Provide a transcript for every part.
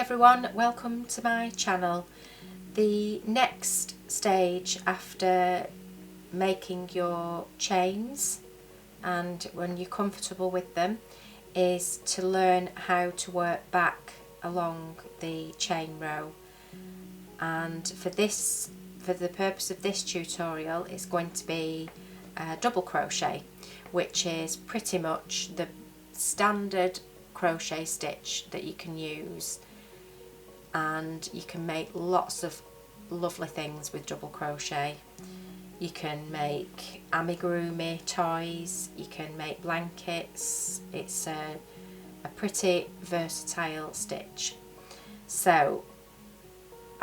everyone, welcome to my channel. The next stage after making your chains and when you're comfortable with them is to learn how to work back along the chain row, and for the purpose of this tutorial it's going to be double crochet, which is pretty much the standard crochet stitch that you can use, and you can make lots of lovely things with double crochet. You can make amigurumi toys, you can make blankets. It's a pretty versatile stitch. So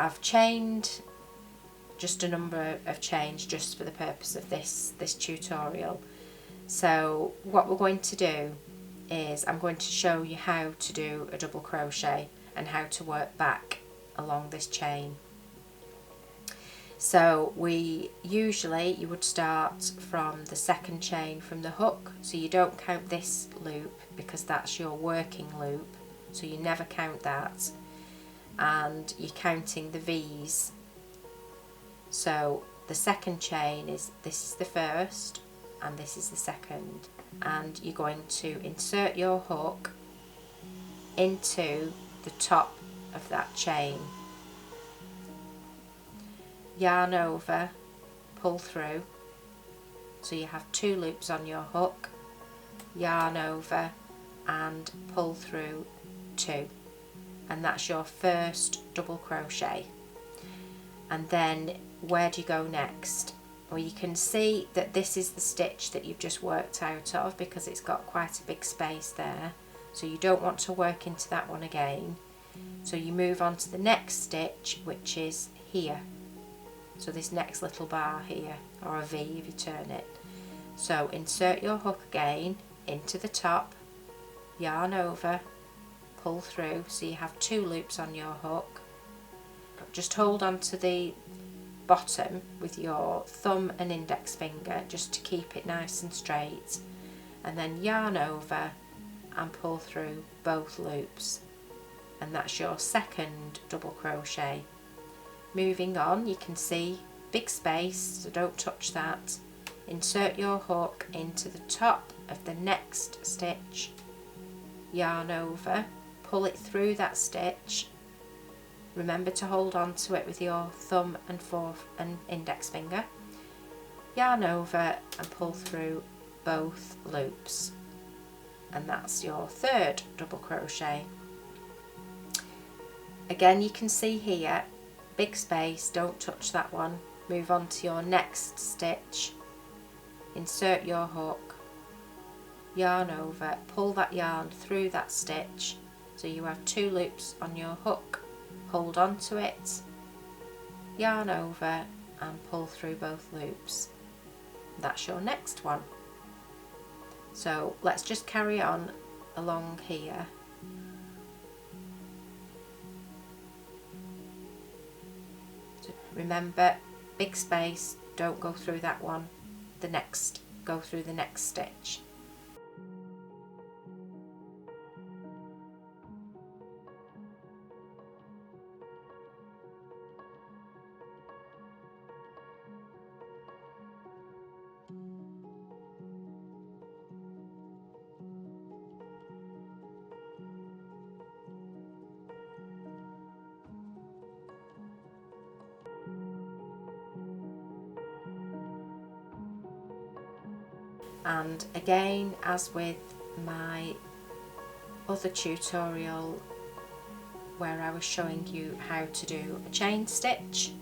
I've chained just a number of chains just for the purpose of this tutorial. So what we're going to do is I'm going to show you how to do a double crochet and how to work back along this chain. So you would start from the second chain from the hook, so you don't count this loop because that's your working loop, so you never count that, and you're counting the V's. So the second chain this is the first and this is the second, and you're going to insert your hook into the top of that chain, yarn over, pull through, so you have 2 loops on your hook, yarn over and pull through 2, and that's your first double crochet. And then where do you go next? Well, you can see that this is the stitch that you've just worked out of because it's got quite a big space there, so you don't want to work into that one again. So you move on to the next stitch, which is here, so this next little bar here, or a V if you turn it. So insert your hook again into the top, yarn over, pull through, so you have 2 loops on your hook. Just hold on to the bottom with your thumb and index finger just to keep it nice and straight, and then yarn over and pull through both loops, and that's your second double crochet. Moving on, you can see big space, so don't touch that. Insert your hook into the top of the next stitch, yarn over, pull it through that stitch. Remember to hold on to it with your thumb and fourth and index finger, yarn over and pull through both loops, and that's your third double crochet. Again, you can see here big space, don't touch that one. Move on to your next stitch, insert your hook, yarn over, pull that yarn through that stitch, so you have 2 loops on your hook. Hold on to it, yarn over and pull through both loops. That's your next one. So let's just carry on along here. So remember, big space, don't go through that one. Go through the next stitch. And again, as with my other tutorial where I was showing you how to do a chain stitch,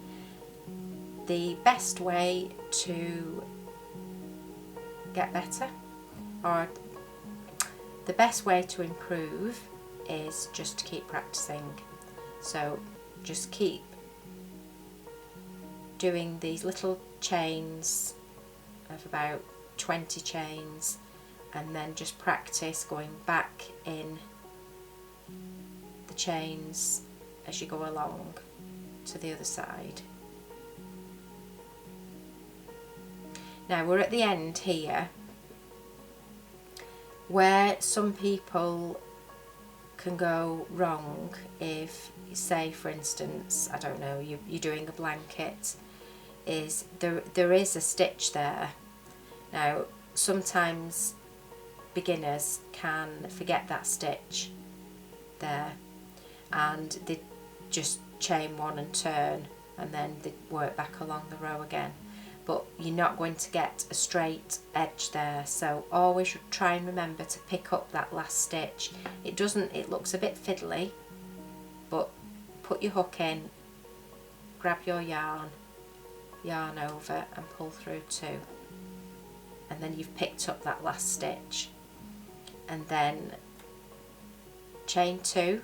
the best way to get better, or the best way to improve, is just to keep practicing. So just keep doing these little chains of about 20 chains, and then just practice going back in the chains as you go along to the other side. Now we're at the end here, where some people can go wrong if, say for instance, I don't know, you're doing a blanket, is there is a stitch there. Now sometimes beginners can forget that stitch there and they just chain one and turn, and then they work back along the row again, but you're not going to get a straight edge there. So always try and remember to pick up that last stitch. It looks a bit fiddly, but put your hook in, grab your yarn over and pull through 2, and then you've picked up that last stitch, and then chain 2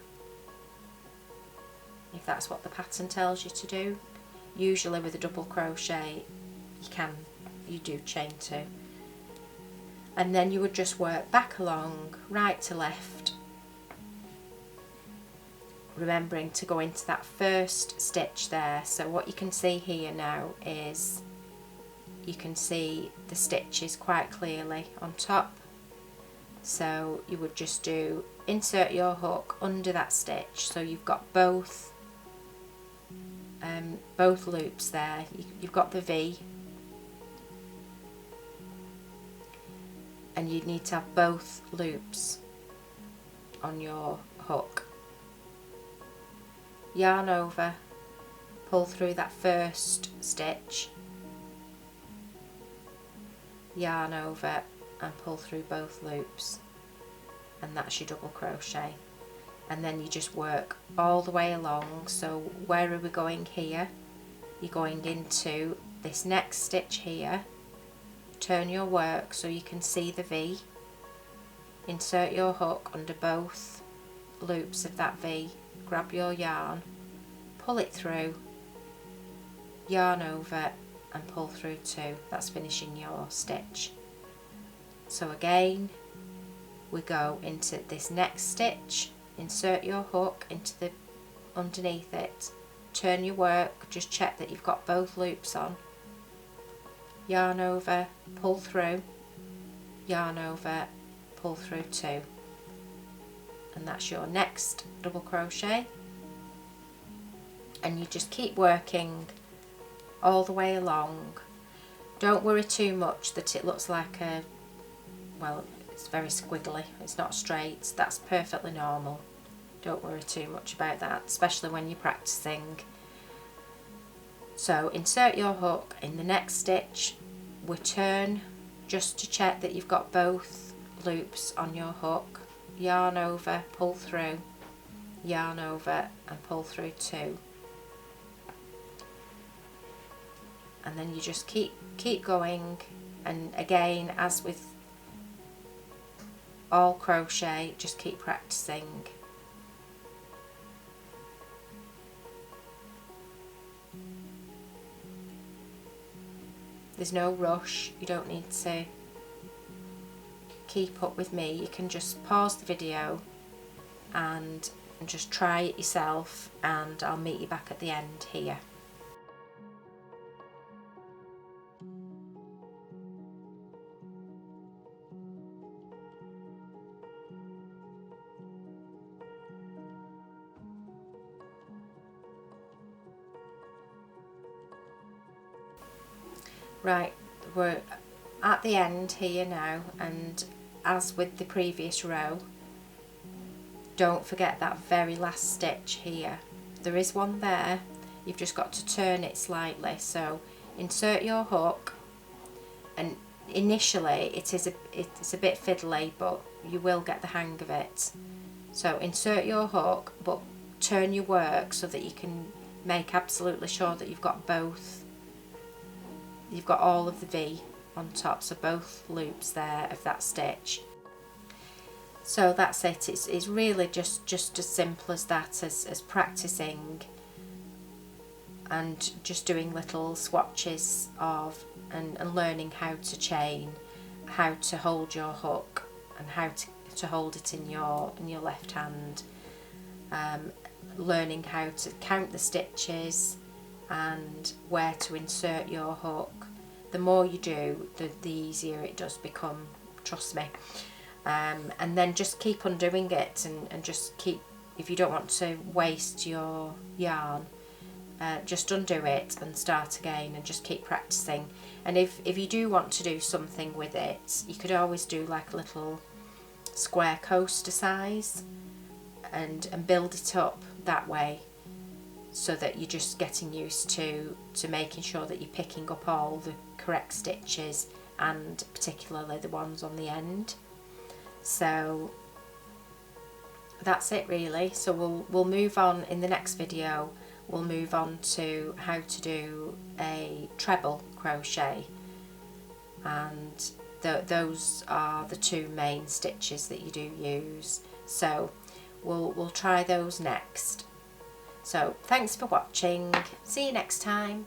if that's what the pattern tells you to do. Usually with a double crochet you do chain 2, and then you would just work back along, right to left, remembering to go into that first stitch there. So what you can see here now is you can see the stitches quite clearly on top. So you would just do insert your hook under that stitch, so you've got both loops there. You've got the V, and you need to have both loops on your hook. Yarn over, pull through that first stitch, yarn over and pull through both loops, and that's your double crochet. And then you just work all the way along. So where are we going here? You're going into this next stitch here, turn your work so you can see the V, insert your hook under both loops of that V, grab your yarn, pull it through, yarn over and pull through 2. That's finishing your stitch. So again we go into this next stitch, insert your hook into the underneath it, turn your work, just check that you've got both loops on, yarn over, pull through, yarn over, pull through 2, and that's your next double crochet. And you just keep working all the way along. Don't worry too much that it looks like it's very squiggly, it's not straight. That's perfectly normal. Don't worry too much about that, especially when you're practicing. So insert your hook in the next stitch, we turn just to check that you've got both loops on your hook, yarn over, pull through, yarn over and pull through 2, and then you just keep going. And again, as with all crochet, just keep practicing. There's no rush, you don't need to keep up with me. You can just pause the video and just try it yourself, and I'll meet you back at the end here. Right, we're at the end here now, and as with the previous row, don't forget that very last stitch here. There is one there, you've just got to turn it slightly. So insert your hook, and initially it's a bit fiddly, but you will get the hang of it. So insert your hook, but turn your work so that you can make absolutely sure that you've got both. You've got all of the V on top, so both loops there of that stitch. So that's it. It's really just as simple as that, as practicing and just doing little swatches of and learning how to chain, how to hold your hook and how to hold it in your left hand, learning how to count the stitches and where to insert your hook. The more you do, the easier it does become, trust me. and then just keep undoing it, and just keep, if you don't want to waste your yarn, just undo it and start again and just keep practicing. And if you do want to do something with it, you could always do like a little square coaster size and build it up that way, so that you're just getting used to making sure that you're picking up all the correct stitches, and particularly the ones on the end. So that's it really. So we'll move on in the next video. We'll move on to how to do a treble crochet, and those are the two main stitches that you do use. So we'll try those next. So thanks for watching. See you next time.